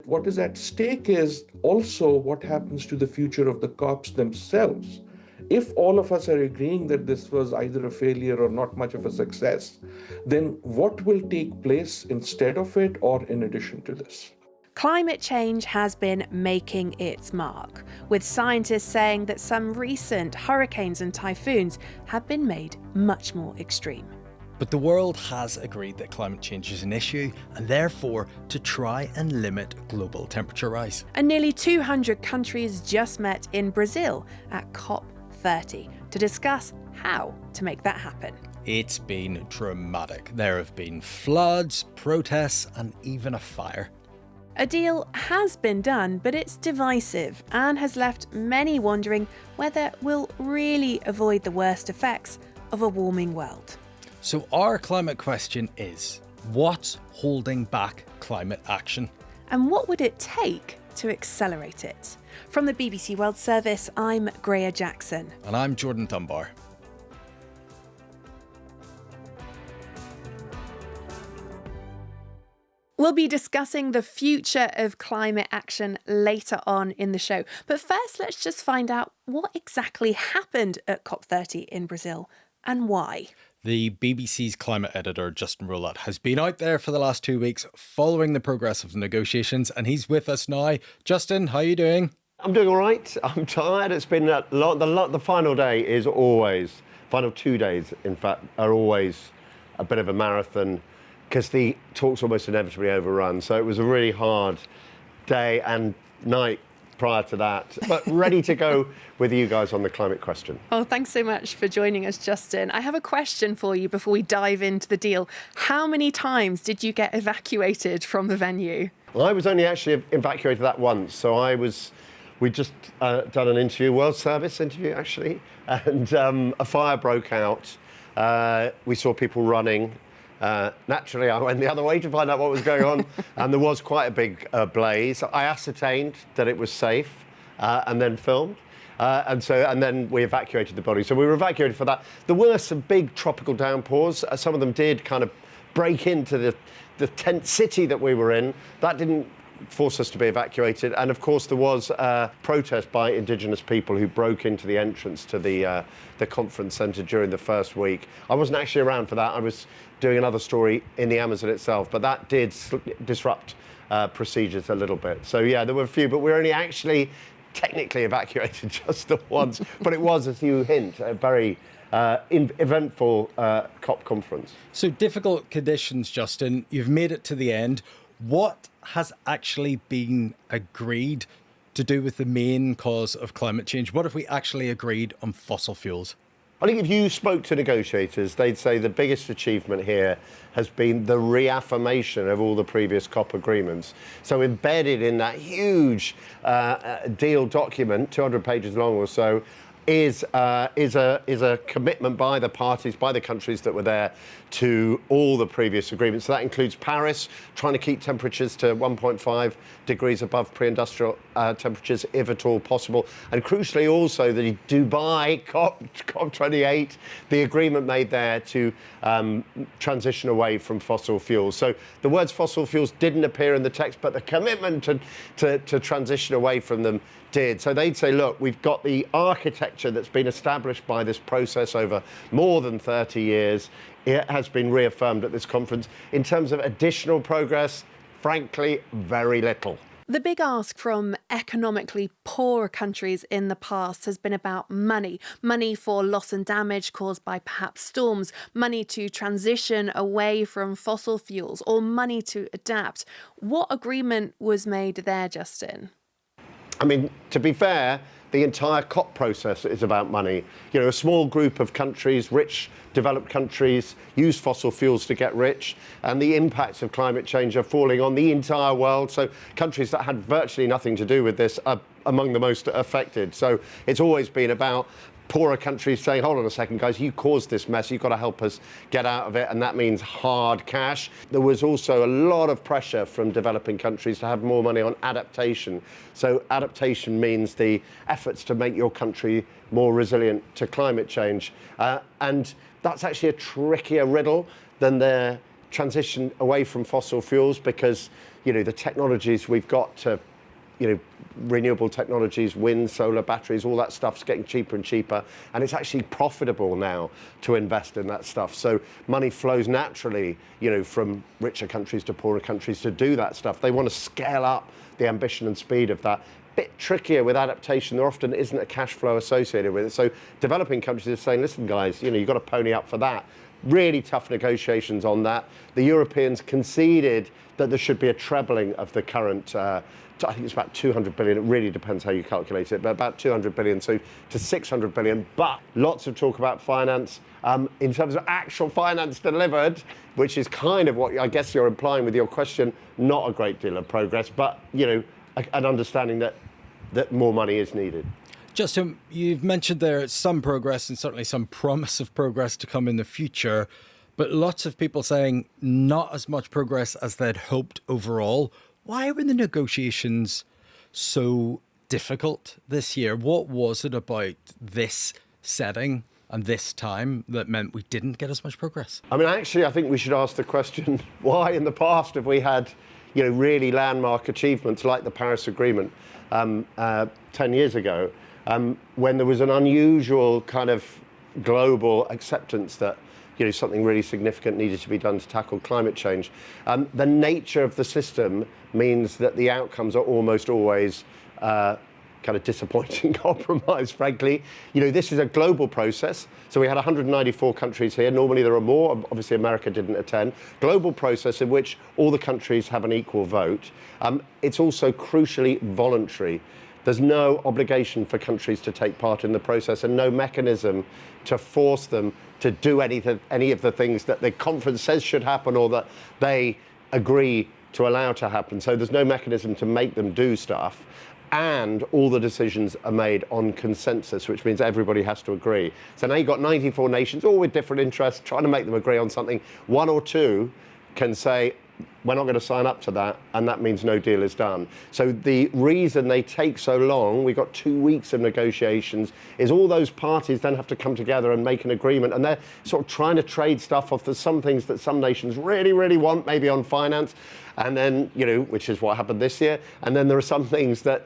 what is at stake is also what happens to the future of the COPs themselves. If all of us are agreeing that this was either a failure or not much of a success, then what will take place instead of it or in addition to this? Climate change has been making its mark, with scientists saying that some recent hurricanes and typhoons have been made much more extreme. But the world has agreed that climate change is an issue and therefore to try and limit global temperature rise. And nearly 200 countries just met in Brazil at COP30 to discuss how to make that happen. It's been dramatic. There have been floods, protests, and even a fire. A deal has been done, but it's divisive and has left many wondering whether we'll really avoid the worst effects of a warming world. So our climate question is, what's holding back climate action? And what would it take to accelerate it? From the BBC World Service, I'm Greer Jackson. And I'm Jordan Dunbar. We'll be discussing the future of climate action later on in the show. But first, let's just find out what exactly happened at COP30 in Brazil and why. The BBC's climate editor, Justin Rowlatt, has been out there for the last 2 weeks following the progress of the negotiations, and he's with us now. Justin, how are you doing? I'm doing all right. I'm tired. It's been a lot. The final day is always, final 2 days, in fact, are always a bit of a marathon because the talk's almost inevitably overrun. So it was a really hard day and night prior to that, but ready to go with you guys on the climate question. Oh, thanks so much for joining us, Justin. I have a question for you before we dive into the deal. How many times did you get evacuated from the venue? Well, I was only actually evacuated that once. So we'd just done an interview, World Service interview actually, and a fire broke out. We saw people running. Naturally, I went the other way to find out what was going on, and there was quite a big blaze. I ascertained that it was safe, and then filmed, and then we evacuated the body. So we were evacuated for that. There were some big tropical downpours. Some of them did kind of break into the tent city that we were in. That didn't force us to be evacuated, and of course there was a protest by indigenous people who broke into the entrance to the conference centre during the first week. I wasn't actually around for that. I was doing another story in the Amazon itself, but that did disrupt procedures a little bit. So yeah, there were a few, but we were only actually technically evacuated just the once. But it was, as you hint, a very eventful COP conference. So difficult conditions, Justin. You've made it to the end. What has actually been agreed to do with the main cause of climate change? What have we actually agreed on fossil fuels? I think if you spoke to negotiators, they'd say the biggest achievement here has been the reaffirmation of all the previous COP agreements. So embedded in that huge deal document, 200 pages long or so, is a commitment by the parties, by the countries that were there, to all the previous agreements. So that includes Paris, trying to keep temperatures to 1.5 degrees above pre-industrial temperatures, if at all possible. And crucially also the Dubai COP28, the agreement made there to transition away from fossil fuels. So the words fossil fuels didn't appear in the text, but the commitment to transition away from them did. So they'd say, look, we've got the architecture that's been established by this process over more than 30 years. It has been reaffirmed at this conference. In terms of additional progress, frankly, very little. The big ask from economically poor countries in the past has been about money. Money for loss and damage caused by perhaps storms, money to transition away from fossil fuels, or money to adapt. What agreement was made there, Justin? I mean, to be fair, the entire COP process is about money. You know, a small group of countries, rich, developed countries, use fossil fuels to get rich, and the impacts of climate change are falling on the entire world. So countries that had virtually nothing to do with this are among the most affected. So it's always been about poorer countries saying, hold on a second, guys, you caused this mess, you've got to help us get out of it, and that means hard cash. There was also a lot of pressure from developing countries to have more money on adaptation. So adaptation means the efforts to make your country more resilient to climate change. And that's actually a trickier riddle than the transition away from fossil fuels because, the technologies we've got to, renewable technologies, wind, solar, batteries, all that stuff's getting cheaper and cheaper. And it's actually profitable now to invest in that stuff. So money flows naturally, from richer countries to poorer countries to do that stuff. They want to scale up the ambition and speed of that. Bit trickier with adaptation. There often isn't a cash flow associated with it. So developing countries are saying, listen, guys, you've got to pony up for that. Really tough negotiations on that. The Europeans conceded that there should be a trebling of the current, I think it's about 200 billion. It really depends how you calculate it, but about 200 billion, so to 600 billion. But lots of talk about finance. In terms of actual finance delivered, which is kind of what I guess you're implying with your question, not a great deal of progress, but, an understanding that more money is needed. Justin, you've mentioned there some progress and certainly some promise of progress to come in the future, but lots of people saying not as much progress as they'd hoped overall. Why were the negotiations so difficult this year? What was it about this setting and this time that meant we didn't get as much progress? I mean, actually, I think we should ask the question, why in the past have we had, really landmark achievements like the Paris Agreement 10 years ago, when there was an unusual kind of global acceptance that something really significant needed to be done to tackle climate change. The nature of the system means that the outcomes are almost always kind of disappointing compromise, frankly. This is a global process. So we had 194 countries here. Normally there are more. Obviously, America didn't attend. Global process in which all the countries have an equal vote. It's also crucially voluntary. There's no obligation for countries to take part in the process and no mechanism to force them to do any of the things that the conference says should happen or that they agree to allow to happen. So there's no mechanism to make them do stuff. And all the decisions are made on consensus, which means everybody has to agree. So now you've got 94 nations, all with different interests, trying to make them agree on something. One or two can say, we're not going to sign up to that, and that means no deal is done. So the reason they take so long, we've got 2 weeks of negotiations, is all those parties then have to come together and make an agreement, and they're sort of trying to trade stuff off. There's some things that some nations really, really want, maybe on finance, and then, which is what happened this year, and then there are some things that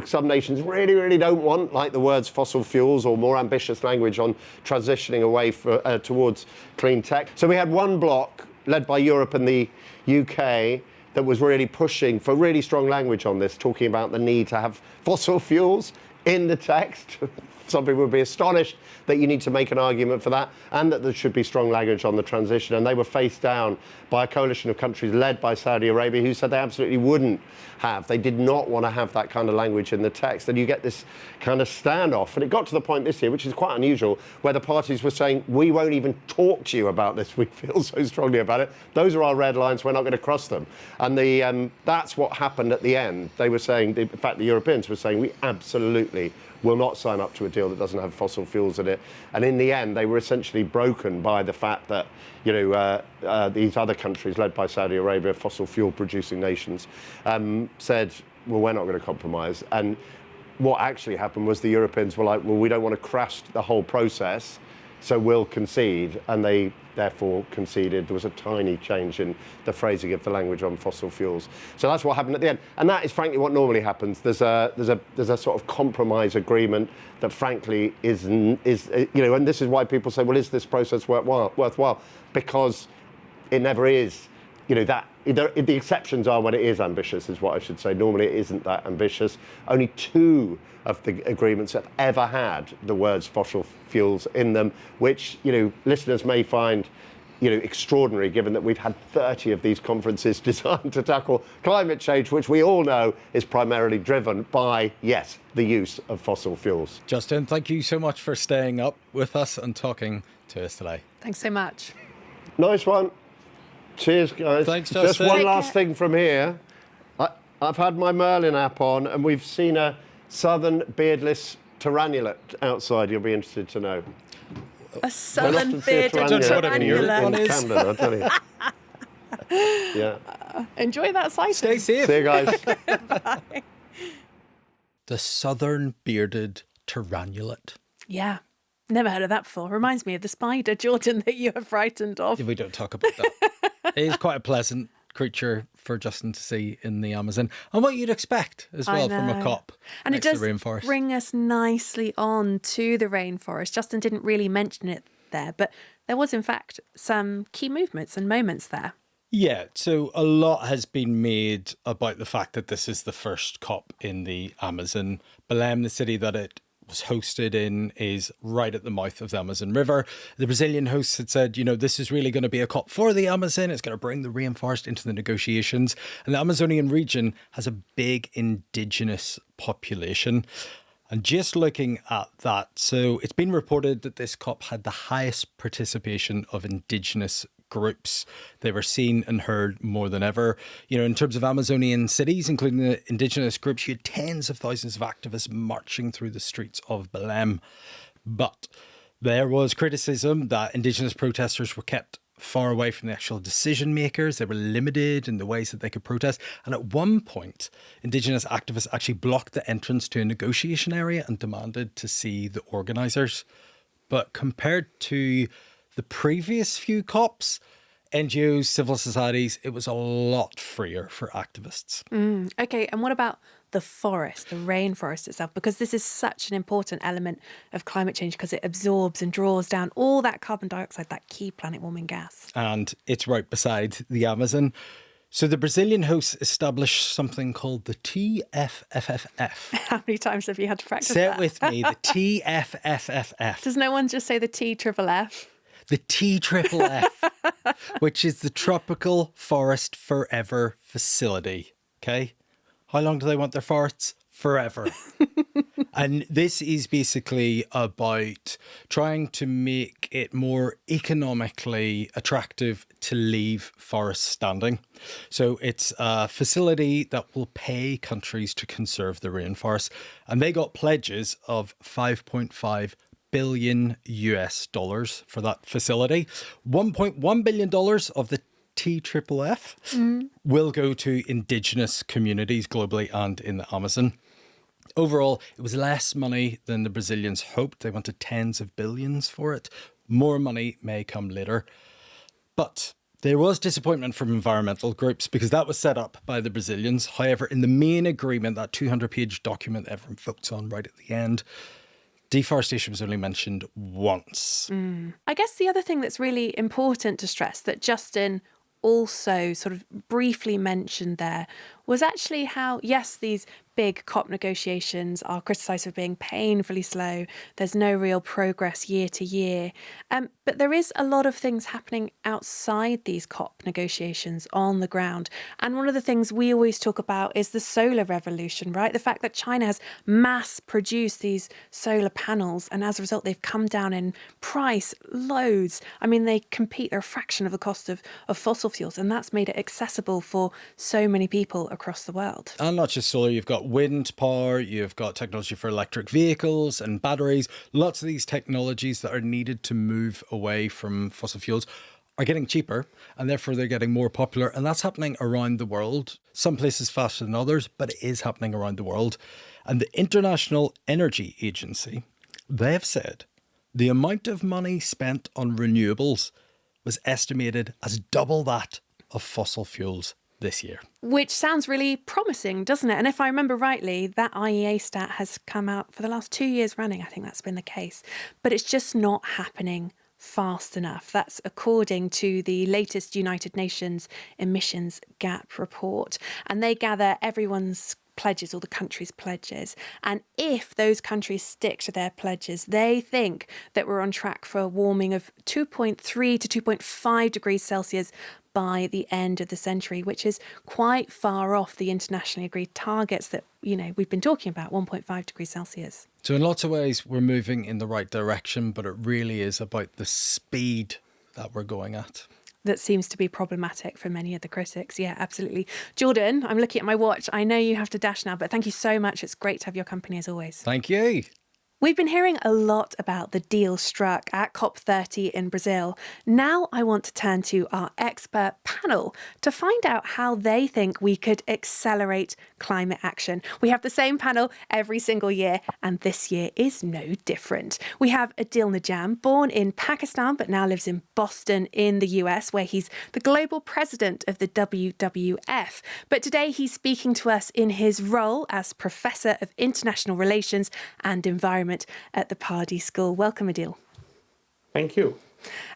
some nations really, really don't want, like the words fossil fuels or more ambitious language on transitioning away towards clean tech. So we had one bloc led by Europe and the UK that was really pushing for really strong language on this, talking about the need to have fossil fuels in the text. Some people would be astonished that you need to make an argument for that, and that there should be strong language on the transition. And they were faced down by a coalition of countries led by Saudi Arabia, who said they absolutely wouldn't have. They did not want to have that kind of language in the text. And you get this kind of standoff. And it got to the point this year, which is quite unusual, where the parties were saying, we won't even talk to you about this. We feel so strongly about it. Those are our red lines. We're not going to cross them. And that's what happened at the end. They were saying, in fact, the Europeans were saying, we absolutely will not sign up to a deal that doesn't have fossil fuels in it. And in the end, they were essentially broken by the fact that, these other countries led by Saudi Arabia, fossil fuel producing nations, said, well, we're not going to compromise. And what actually happened was the Europeans were like, well, we don't want to crash the whole process, so we'll concede. And they therefore conceded. There was a tiny change in the phrasing of the language on fossil fuels. So that's what happened at the end. And that is frankly what normally happens. There's a sort of compromise agreement that frankly is and this is why people say, well, is this process worthwhile? Because it never is. The exceptions are when it is ambitious, is what I should say. Normally it isn't that ambitious. Only 2 of the agreements have ever had the words fossil fuels in them, which, listeners may find, extraordinary, given that we've had 30 of these conferences designed to tackle climate change, which we all know is primarily driven by, yes, the use of fossil fuels. Justin, thank you so much for staying up with us and talking to us today. Thanks so much. Nice one. Cheers, guys. Thanks, Just Justin. one Take last care. thing from here. I've had my Merlin app on, and we've seen a southern beardless tarannulate outside. You'll be interested to know. A southern often see a bearded tarannula in tarantula. Camden, I'll tell you. Yeah. Enjoy that sighting. Stay safe. See you guys. The southern bearded tarannulate. Yeah. Never heard of that before. Reminds me of the spider, Jordan, that you are frightened of. We don't talk about that It is quite a pleasant creature for Justin to see in the Amazon, and what you'd expect as well from a know. COP And it next to does the rainforest. bring us nicely on to the rainforest. Justin didn't really mention it there, but there was, in fact, some key movements and moments there. Yeah, so a lot has been made about the fact that this is the first COP in the Amazon. Belém, the city that it was hosted in, is right at the mouth of the Amazon River. The Brazilian hosts had said, this is really going to be a COP for the Amazon. It's going to bring the rainforest into the negotiations. And the Amazonian region has a big indigenous population. And just looking at that, so it's been reported that this COP had the highest participation of indigenous groups. They were seen and heard more than ever. In terms of Amazonian cities, including the indigenous groups, you had tens of thousands of activists marching through the streets of Belém. But there was criticism that indigenous protesters were kept far away from the actual decision makers. They were limited in the ways that they could protest. And at one point, indigenous activists actually blocked the entrance to a negotiation area and demanded to see the organisers. But compared to the previous few COPs, NGOs, civil societies, it was a lot freer for activists. Okay, and what about the forest, the rainforest itself? Because this is such an important element of climate change because it absorbs and draws down all that carbon dioxide, that key planet warming gas. And it's right beside the Amazon. So the Brazilian hosts established something called the TFFFF. How many times have you had to practice Say it that? with me, the TFFFF. Does no one just say the TFFF? The TFFF, which is the Tropical Forest Forever Facility. Okay? How long do they want their forests? Forever. And this is basically about trying to make it more economically attractive to leave forests standing. So it's a facility that will pay countries to conserve the rainforest. And they got pledges of $5.5 billion for that facility. $1.1 billion of the TFFF will go to indigenous communities globally and in the Amazon. Overall, it was less money than the Brazilians hoped. They wanted tens of billions for it. More money may come later. But there was disappointment from environmental groups because that was set up by the Brazilians. However, in the main agreement, that 200-page document that everyone votes on right at the end, deforestation was only mentioned once. I guess the other thing that's really important to stress that Justin also sort of briefly mentioned there was actually how, yes, these big COP negotiations are criticised for being painfully slow. There's no real progress year to year. But there is a lot of things happening outside these COP negotiations on the ground. And one of the things we always talk about is the solar revolution, right? The fact that China has mass produced these solar panels and as a result they've come down in price loads. I mean, they compete, they're a fraction of the cost of fossil fuels, and that's made it accessible for so many people across the world. And not just solar, you've got wind power, you've got technology for electric vehicles and batteries. Lots of these technologies that are needed to move away from fossil fuels are getting cheaper, and therefore they're getting more popular. And that's happening around the world. Some places faster than others, but it is happening around the world. And the International Energy Agency, they've said the amount of money spent on renewables was estimated as double that of fossil fuels this year. Which sounds really promising, doesn't it? And if I remember rightly, that IEA stat has come out for the last 2 years running. I think that's been the case. But it's just not happening fast enough. That's according to the latest United Nations emissions gap report. And they gather everyone's pledges, all the countries' pledges. And if those countries stick to their pledges, they think that we're on track for a warming of 2.3 to 2.5 degrees Celsius by the end of the century, which is quite far off the internationally agreed targets that, we've been talking about, 1.5 degrees Celsius. So in lots of ways, we're moving in the right direction, but it really is about the speed that we're going at. That seems to be problematic for many of the critics. Yeah, absolutely. Jordan, I'm looking at my watch. I know you have to dash now, but thank you so much. It's great to have your company as always. Thank you. We've been hearing a lot about the deal struck at COP30 in Brazil. Now I want to turn to our expert panel to find out how they think we could accelerate climate action. We have the same panel every single year, and this year is no different. We have Adil Najam, born in Pakistan but now lives in Boston in the US, where he's the global president of the WWF. But today he's speaking to us in his role as Professor of International Relations and Environment at the Pardee School. Welcome, Adil. Thank you.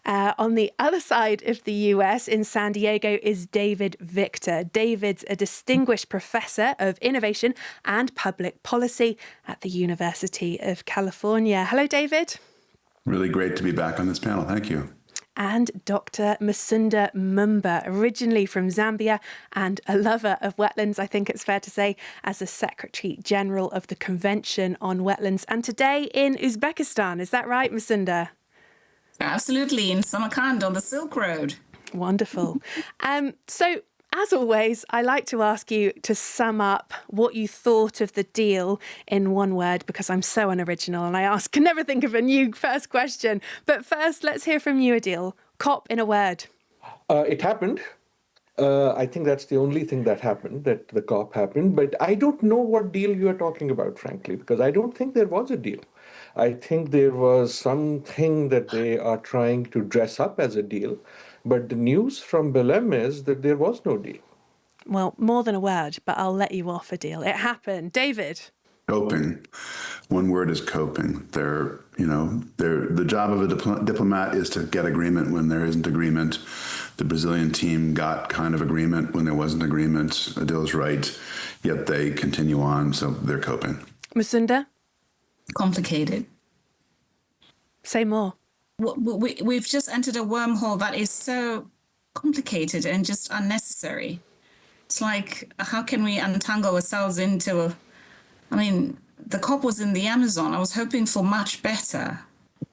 On the other side of the US, in San Diego, is David Victor. David's a distinguished professor of innovation and public policy at the University of California. Hello, David. Really great to be back on this panel. Thank you. And Dr. Masunda Mumba, originally from Zambia and a lover of wetlands, I think it's fair to say, as the Secretary General of the Convention on Wetlands, and today in Uzbekistan. Is that right, Masunda? Absolutely, in Samarkand on the Silk Road. Wonderful. So, as always, I like to ask you to sum up what you thought of the deal in one word, because I'm so unoriginal and can never think of a new first question. But first, let's hear from you, Adil. COP in a word. It happened. I think that's the only thing that happened, that the COP happened. But I don't know what deal you are talking about, frankly, because I don't think there was a deal. I think there was something that they are trying to dress up as a deal. But the news from Belém is that there was no deal. Well, more than a word, but I'll let you off, Adil. It happened. David. Coping. One word is coping. The job of a diplomat is to get agreement when there isn't agreement. The Brazilian team got kind of agreement when there wasn't agreement. Adil's right, yet they continue on, so they're coping. Masunda? Complicated. Say more. We've just entered a wormhole that is so complicated and just unnecessary. It's like, how can we untangle ourselves into the COP was in the Amazon. I was hoping for much better,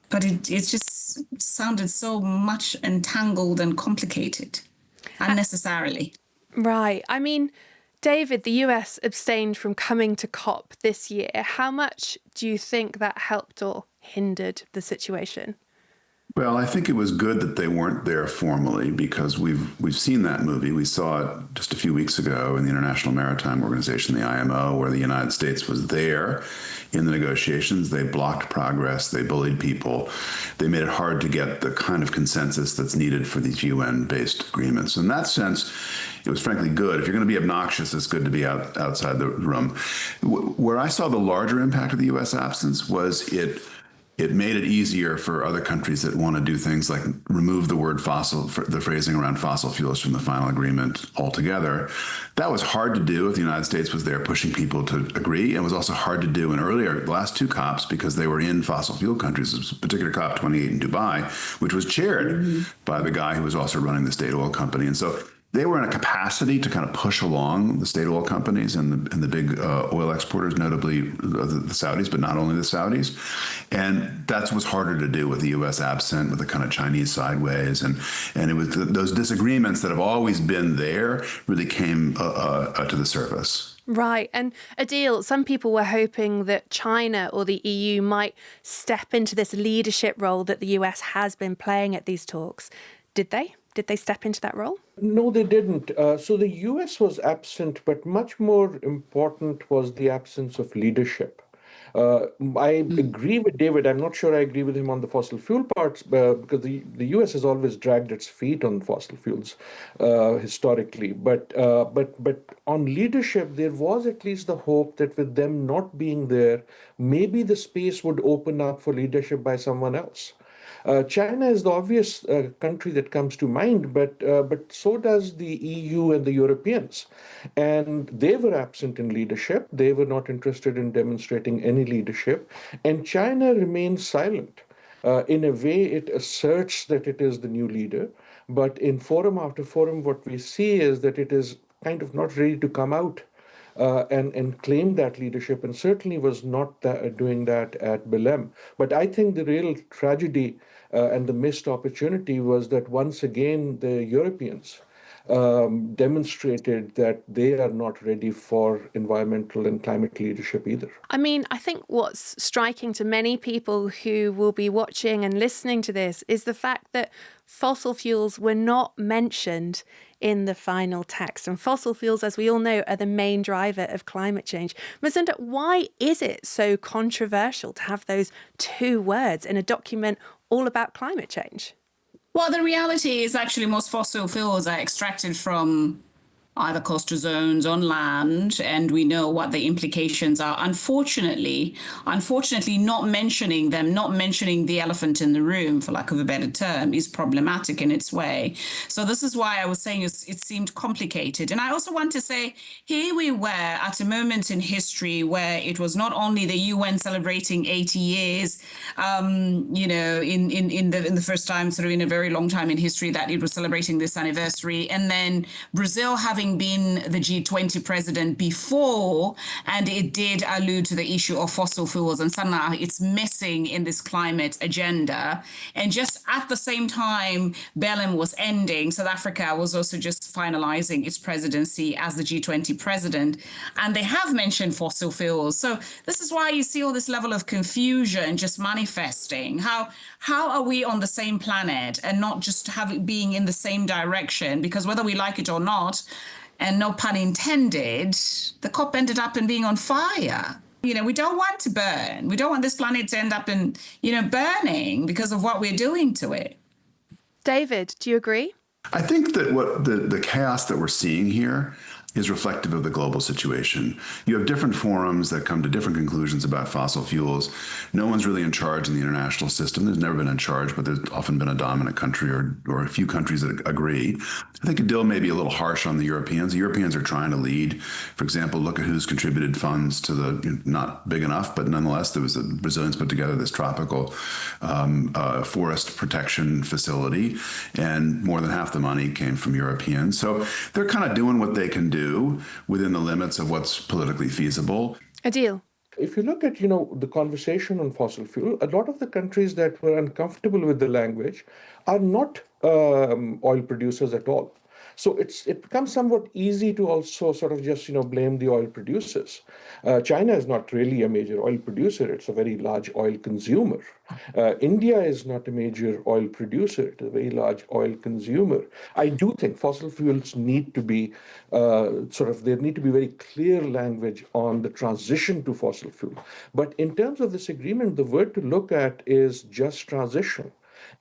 but it just sounded so much entangled and complicated unnecessarily. Right. David, the US abstained from coming to COP this year. How much do you think that helped or hindered the situation? Well, I think it was good that they weren't there formally, because we've seen that movie. We saw it just a few weeks ago in the International Maritime Organization, the IMO, where the United States was there in the negotiations. They blocked progress. They bullied people. They made it hard to get the kind of consensus that's needed for these UN-based agreements. In that sense, it was frankly good. If you're going to be obnoxious, it's good to be outside the room. Where I saw the larger impact of the U.S. absence was it made it easier for other countries that want to do things like remove the word fossil, the phrasing around fossil fuels from the final agreement altogether. That was hard to do if the United States was there pushing people to agree. It was also hard to do in the last two COPs, because they were in fossil fuel countries, this particular COP 28 in Dubai, which was chaired by the guy who was also running the state oil company. And so they were in a capacity to kind of push along the state oil companies and the big oil exporters, notably the Saudis, but not only the Saudis. And that was harder to do with the U.S. absent, with the kind of Chinese sideways. And it was those disagreements that have always been there really came to the surface. Right. And Adil, some people were hoping that China or the EU might step into this leadership role that the US has been playing at these talks. Did they? Did they step into that role? No, they didn't. So the US was absent, but much more important was the absence of leadership. I agree with David. I'm not sure I agree with him on the fossil fuel parts, because the US has always dragged its feet on fossil fuels historically. But on leadership, there was at least the hope that with them not being there, maybe the space would open up for leadership by someone else. China is the obvious country that comes to mind, but so does the EU and the Europeans. And they were absent in leadership. They were not interested in demonstrating any leadership. And China remains silent. In a way, it asserts that it is the new leader. But in forum after forum, what we see is that it is kind of not ready to come out and claim that leadership, and certainly was not doing that at Belém. But I think the real tragedy and the missed opportunity was that once again the Europeans demonstrated that they are not ready for environmental and climate leadership either. I mean, I think what's striking to many people who will be watching and listening to this is the fact that fossil fuels were not mentioned in the final text. And fossil fuels, as we all know, are the main driver of climate change. Masunda, why is it so controversial to have those two words in a document all about climate change? Well, the reality is actually most fossil fuels are extracted from either coastal zones on land, and we know what the implications are. Unfortunately, not mentioning them, not mentioning the elephant in the room, for lack of a better term, is problematic in its way. So this is why I was saying it seemed complicated. And I also want to say, here we were at a moment in history where it was not only the UN celebrating 80 years, in the first time, sort of in a very long time in history, that it was celebrating this anniversary, and then Brazil having been the G20 president before, and it did allude to the issue of fossil fuels, and somehow it's missing in this climate agenda. And just at the same time Bellem was ending, South Africa was also just finalizing its presidency as the G20 president, and they have mentioned fossil fuels. So this is why you see all this level of confusion just manifesting. How are we on the same planet and not just being in the same direction? Because whether we like it or not, and no pun intended, the COP ended up in being on fire. We don't want to burn. We don't want this planet to end up in, burning because of what we're doing to it. David, do you agree? I think that what the chaos that we're seeing here is reflective of the global situation. You have different forums that come to different conclusions about fossil fuels. No one's really in charge in the international system. There's never been in charge, but there's often been a dominant country or a few countries that agree. I think Adil may be a little harsh on the Europeans. The Europeans are trying to lead. For example, look at who's contributed funds to the, not big enough, but nonetheless, there was the Brazilians put together this tropical forest protection facility, and more than half the money came from Europeans. So they're kind of doing what they can do within the limits of what's politically feasible. Adil. If you look at, the conversation on fossil fuel, a lot of the countries that were uncomfortable with the language are not oil producers at all. So it becomes somewhat easy to also sort of just, blame the oil producers. China is not really a major oil producer. It's a very large oil consumer. India is not a major oil producer. It's a very large oil consumer. I do think fossil fuels need to be there need to be very clear language on the transition to fossil fuel. But in terms of this agreement, the word to look at is just transition.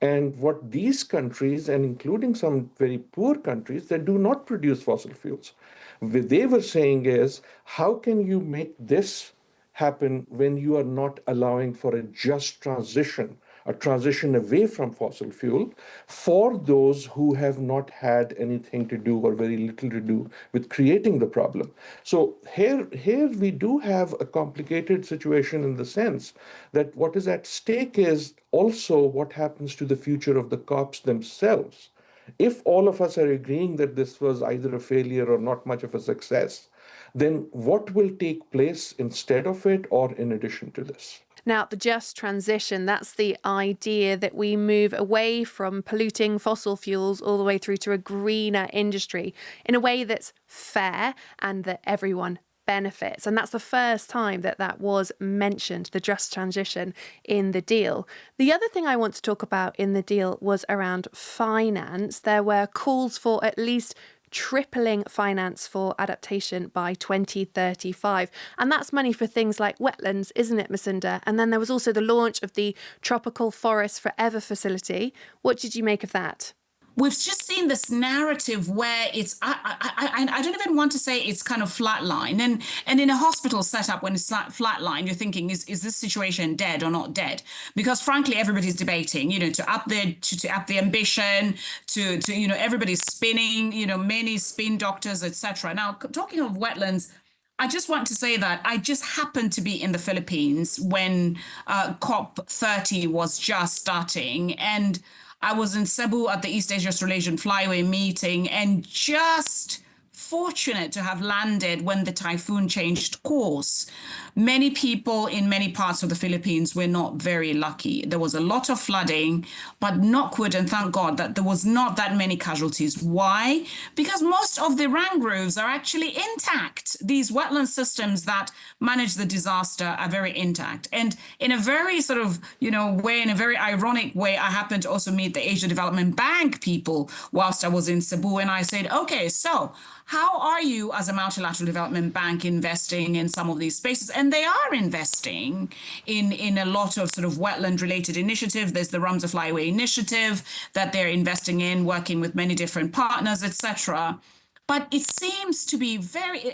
And what these countries, and including some very poor countries that do not produce fossil fuels, what they were saying is, how can you make this happen when you are not allowing for a just transition, a transition away from fossil fuel for those who have not had anything to do or very little to do with creating the problem. So here we do have a complicated situation in the sense that what is at stake is also what happens to the future of the COPs themselves. If all of us are agreeing that this was either a failure or not much of a success, then what will take place instead of it or in addition to this? Now, the just transition, that's the idea that we move away from polluting fossil fuels all the way through to a greener industry in a way that's fair and that everyone benefits. And that's the first time that was mentioned, the just transition in the deal. The other thing I want to talk about in the deal was around finance. There were calls for at least tripling finance for adaptation by 2035. And that's money for things like wetlands, isn't it, Masunda? And then there was also the launch of the Tropical Forest Forever facility. What did you make of that? We've just seen this narrative where it's, I don't even want to say it's kind of flatline. And in a hospital setup, when it's flatline, you're thinking, is this situation dead or not dead? Because frankly, everybody's debating, to up the ambition, to everybody's spinning, many spin doctors, etc. Now, talking of wetlands, I just want to say that I just happened to be in the Philippines when COP30 was just starting, and I was in Cebu at the East Asia Australasian Flyway meeting and just fortunate to have landed when the typhoon changed course. Many people in many parts of the Philippines were not very lucky. There was a lot of flooding, but knock wood and thank God that there was not that many casualties. Why? Because most of the mangroves are actually intact. These wetland systems that manage the disaster are very intact. And in a very sort of, way, in a very ironic way, I happened to also meet the Asia Development Bank people whilst I was in Cebu. And I said, okay, so how are you as a multilateral development bank investing in some of these spaces? And they are investing in a lot of sort of wetland related initiatives. There's the Ramsar Flyway initiative that they're investing in, working with many different partners, etc. But it seems to be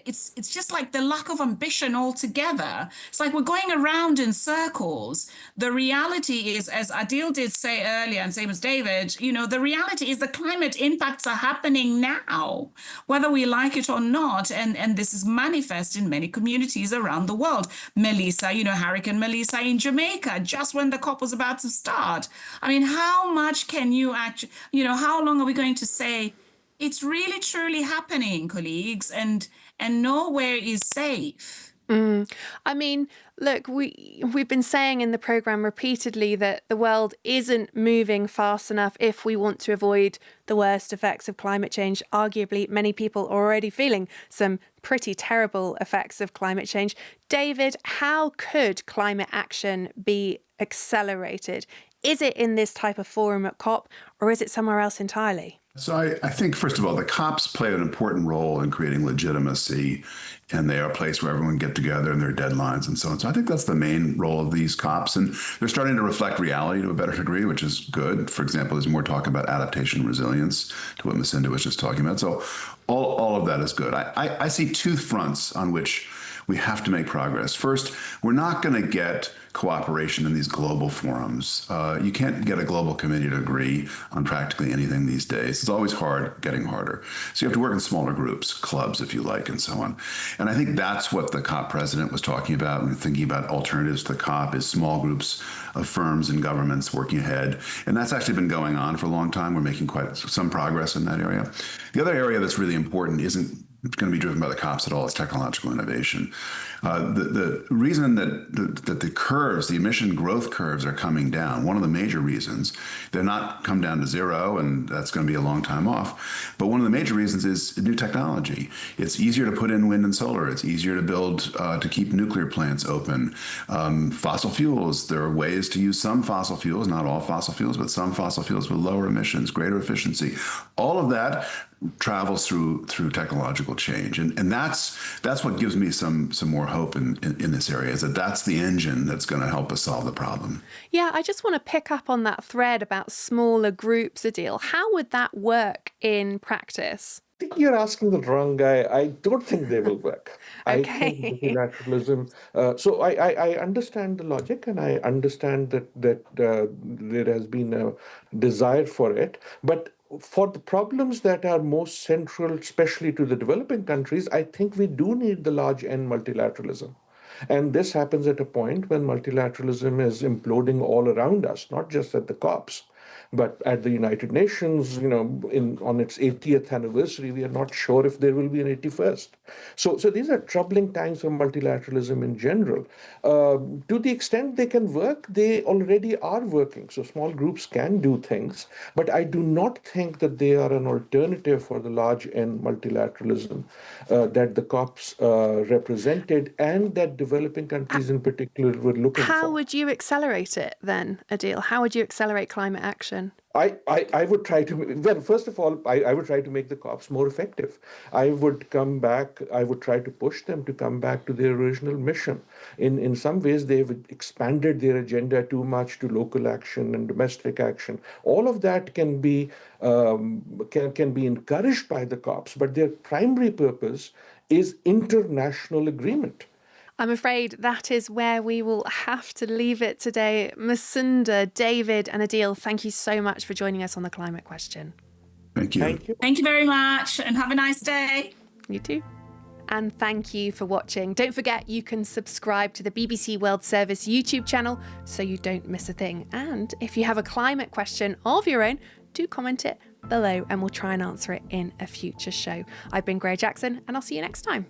it's just like the lack of ambition altogether. It's like we're going around in circles. The reality is, as Adil did say earlier, and same as David, the reality is the climate impacts are happening now, whether we like it or not. And this is manifest in many communities around the world. Melissa, Hurricane Melissa in Jamaica, just when the COP was about to start. I mean, how much can you actually, how long are we going to say, it's really, truly happening, colleagues, and nowhere is safe? I mean, look, we've been saying in the programme repeatedly that the world isn't moving fast enough if we want to avoid the worst effects of climate change. Arguably, many people are already feeling some pretty terrible effects of climate change. David, how could climate action be accelerated? Is it in this type of forum at COP, or is it somewhere else entirely? So I think, first of all, the COPs play an important role in creating legitimacy, and they are a place where everyone get together and there are deadlines and so on. So I think that's the main role of these COPs, and they're starting to reflect reality to a better degree, which is good. For example, there's more talk about adaptation and resilience to what Macinda was just talking about. So all of that is good. I see two fronts on which we have to make progress. First, we're not going to get cooperation in these global forums. You can't get a global committee to agree on practically anything these days. It's always hard, getting harder. So you have to work in smaller groups, clubs, if you like, and so on. And I think that's what the COP president was talking about when thinking about alternatives to the COP, is small groups of firms and governments working ahead. And that's actually been going on for a long time. We're making quite some progress in that area. The other area that's really important isn't going to be driven by the COPs at all. It's technological innovation. The reason that the curves, the emission growth curves, are coming down, one of the major reasons, they're not come down to zero, and that's going to be a long time off. But one of the major reasons is new technology. It's easier to put in wind and solar. It's easier to build, to keep nuclear plants open. Fossil fuels, there are ways to use some fossil fuels, not all fossil fuels, but some fossil fuels with lower emissions, greater efficiency. All of that travels through technological change, and that's what gives me some more hope in this area, is that's the engine that's going to help us solve the problem. Yeah, I just want to pick up on that thread about smaller groups, Adil. How would that work in practice? I think you're asking the wrong guy. I don't think they will work. Okay. I think multilateralism. So I understand the logic, and I understand that there has been a desire for it, but for the problems that are most central, especially to the developing countries, I think we do need the large N multilateralism. And this happens at a point when multilateralism is imploding all around us, not just at the COPs. But at the United Nations, on its 80th anniversary, we are not sure if there will be an 81st. So these are troubling times for multilateralism in general. To the extent they can work, they already are working. So small groups can do things, but I do not think that they are an alternative for the large N multilateralism that the COPs represented, and that developing countries in particular were looking for. How would you accelerate it then, Adil? How would you accelerate climate action? I would try to, well, first of all, I would try to make the COPs more effective. I would try to push them to come back to their original mission. In some ways, they've expanded their agenda too much to local action and domestic action. All of that can be encouraged by the COPs, but their primary purpose is international agreement. I'm afraid that is where we will have to leave it today. Macinda, David and Adil, thank you so much for joining us on The Climate Question. Thank you. Thank you. Thank you very much, and have a nice day. You too. And thank you for watching. Don't forget you can subscribe to the BBC World Service YouTube channel so you don't miss a thing. And if you have a climate question of your own, do comment it below and we'll try and answer it in a future show. I've been Gray Jackson and I'll see you next time.